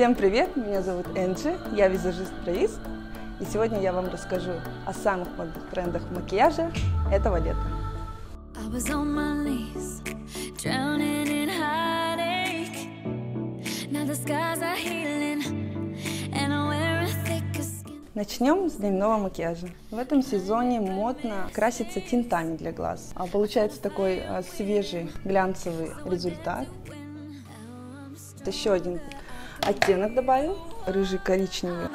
Всем привет, меня зовут Энджи, я визажист-бровист, и сегодня я вам расскажу о самых модных трендах макияжа этого лета. Начнем с дневного макияжа. В этом сезоне модно краситься тинтами для глаз. Получается такой свежий глянцевый результат. Еще один оттенок добавим, рыжий-коричневый.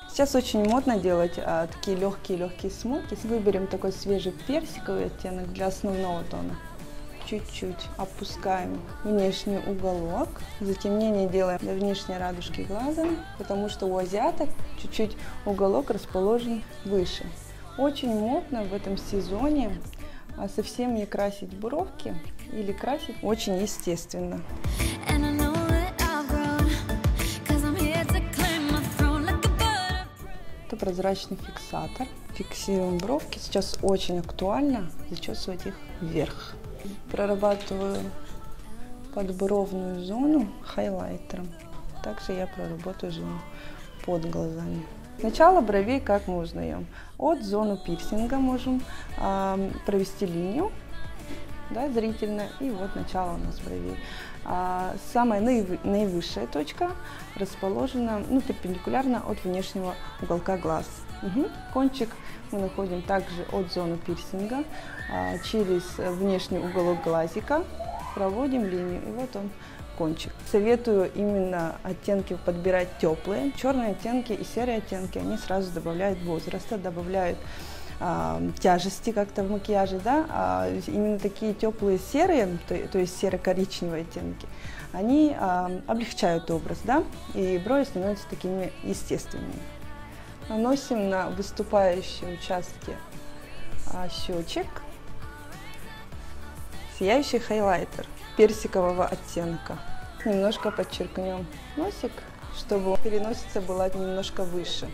Сейчас очень модно делать такие легкие смоки. Выберем такой свежий персиковый оттенок для основного тона. Чуть-чуть опускаем внешний уголок. Затемнение делаем для внешней радужки глаза, потому что у азиаток чуть-чуть уголок расположен выше. Очень модно в этом сезоне совсем не красить бровки или красить очень естественно. Это прозрачный фиксатор. Фиксируем бровки. Сейчас очень актуально зачесывать их вверх. Прорабатываю подбровную зону хайлайтером. Также я проработаю зону под глазами. Сначала бровей как мы узнаем? От зоны пирсинга можем провести линию, да, зрительно, и вот начало у нас бровей. Самая наивысшая точка расположена перпендикулярно от внешнего уголка глаз. Кончик мы находим также от зоны пирсинга, через внешний уголок глазика проводим линию, и вот он кончик. Советую именно оттенки подбирать теплые. Черные оттенки и серые оттенки, они сразу добавляют возраста, добавляют тяжести как-то в макияже, да? Именно такие теплые серые, то есть серо-коричневые оттенки, они облегчают образ, да? И брови становятся такими естественными. Наносим на выступающие участки щечек сияющий хайлайтер персикового оттенка. Немножко подчеркнем носик, чтобы переносица была немножко выше.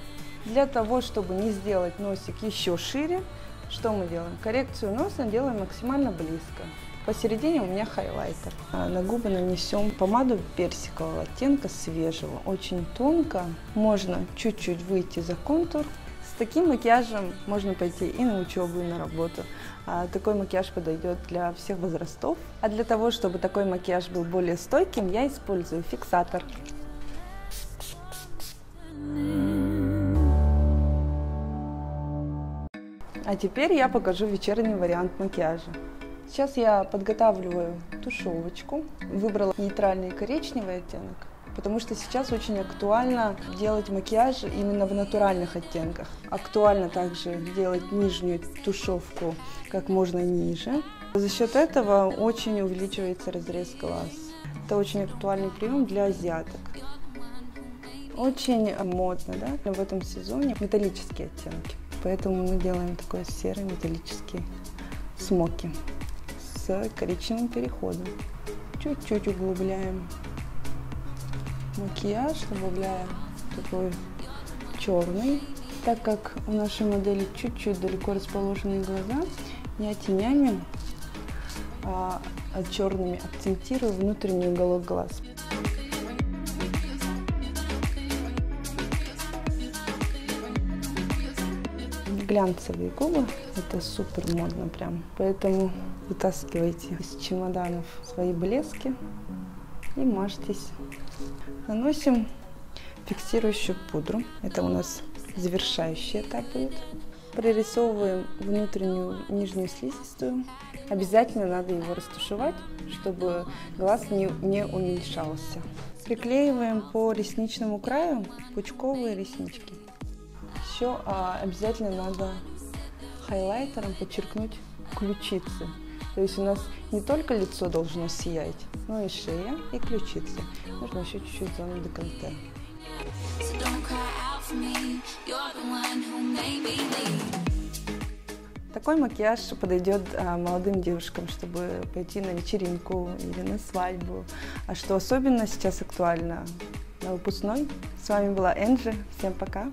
Для того, чтобы не сделать носик еще шире, что мы делаем? Коррекцию носа делаем максимально близко. Посередине у меня хайлайтер. На губы нанесем помаду персикового оттенка, свежего, очень тонко. Можно чуть-чуть выйти за контур. С таким макияжем можно пойти и на учебу, и на работу. Такой макияж подойдет для всех возрастов. А для того, чтобы такой макияж был более стойким, я использую фиксатор. А теперь я покажу вечерний вариант макияжа. Сейчас я подготавливаю тушевочку. Выбрала нейтральный коричневый оттенок, потому что сейчас очень актуально делать макияж именно в натуральных оттенках. Актуально также делать нижнюю тушевку как можно ниже. За счет этого очень увеличивается разрез глаз. Это очень актуальный прием для азиаток. Очень модно, да, в этом сезоне металлические оттенки. Поэтому мы делаем такой серый металлический смоки с коричневым переходом. Чуть-чуть углубляем макияж, добавляем такой черный. Так как у нашей модели чуть-чуть далеко расположены глаза, я тенями, черными акцентирую внутренний уголок глаз. Глянцевые губы, это супер модно прям, поэтому вытаскивайте из чемоданов свои блески и мажьтесь. Наносим фиксирующую пудру, это у нас завершающий этап будет. Прорисовываем внутреннюю нижнюю слизистую. Обязательно надо его растушевать, чтобы глаз не уменьшался. Приклеиваем по ресничному краю пучковые реснички. Еще обязательно надо хайлайтером подчеркнуть ключицы. То есть у нас не только лицо должно сиять, но и шея, и ключицы. Нужно еще чуть-чуть зону декольте. Такой макияж подойдет молодым девушкам, чтобы пойти на вечеринку или на свадьбу. А что особенно сейчас актуально? На выпускной. С вами была Энджи. Всем пока!